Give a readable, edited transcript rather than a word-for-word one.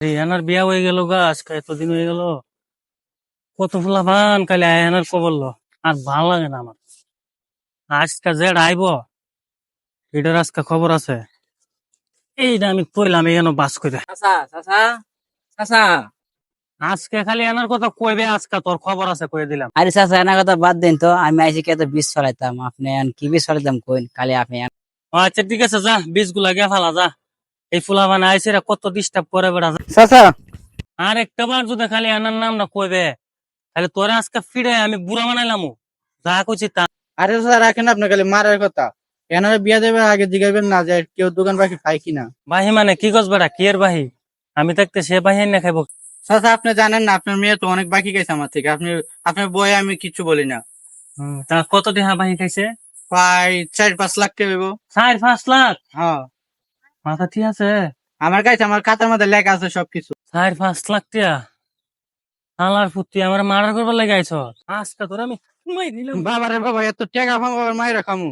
রিহানার বিয়া হয়ে গেল গা, আজকে এতদিন হয়ে গেল। কত ফুলা ভান কালি আয়নার কবললো। আর ভাল লাগে না আমার। আজকে যে আইব এটার আজকে খবর আছে। এইটা আমি কইলাম এখানে বাস করে। চাচা চাচা চাচা। আজকে খালি এনার কথা কইবে, আজকে তোর খবর আছে কয়ে দিলাম। আরে চাচা এনার কথা বাদ দিন তো, আমি আইসি কে তো বীজ ছড়াইতাম, আপনি কি বীজ ছড়াইতাম কইন খালি আপনি আচ্ছা ঠিক আছে, যা বীজ গুলা গিয়ে ফালা যা। এই ফুলা বানা আইসে কত ডিস্টার্ব করে বেড়া। চাচা। আর একটা বার যদি খালি এনার নাম না কইবে, তাহলে তোরা আজকে ফিরে আমি বুড়া বানাইলাম। যা কইছি তা। আরে চাচা রাখেন, আপনার খালি মারার কথা। এনারে বিয়া দেবে আগে জিগাইবেন না যে কেউ দোকান বাকি খায় কিনা। বাহি মানে কি গছ বেড়া, কি এর বাহি? আমি থাকতে সে বাহি না খাইব। চাচা আপনি জানেন না, আপনার মেয়ে তো অনেক বাকি খাইছে আমার থেকে। আপনার বয়ে আমি কিছু বলি না। তা কত টাকা বাহি খাইছে? প্রায় 4-5 লাখ টাকা হইবো। 4-5 লাখ? হ্যাঁ, মাথা ঠিক আছে? আমার কাছে আমার খাতার মধ্যে লেখা আছে সবকিছু। 4-5 লাখ টিয়া? আলার ফুটি আমার মার্ডার করবার লাগে আইছ। আজকে তোর আমি ঘুমাই দিলাম। বাবারে বাবা, এত টাকা পাবো আবার মায়ের খামু।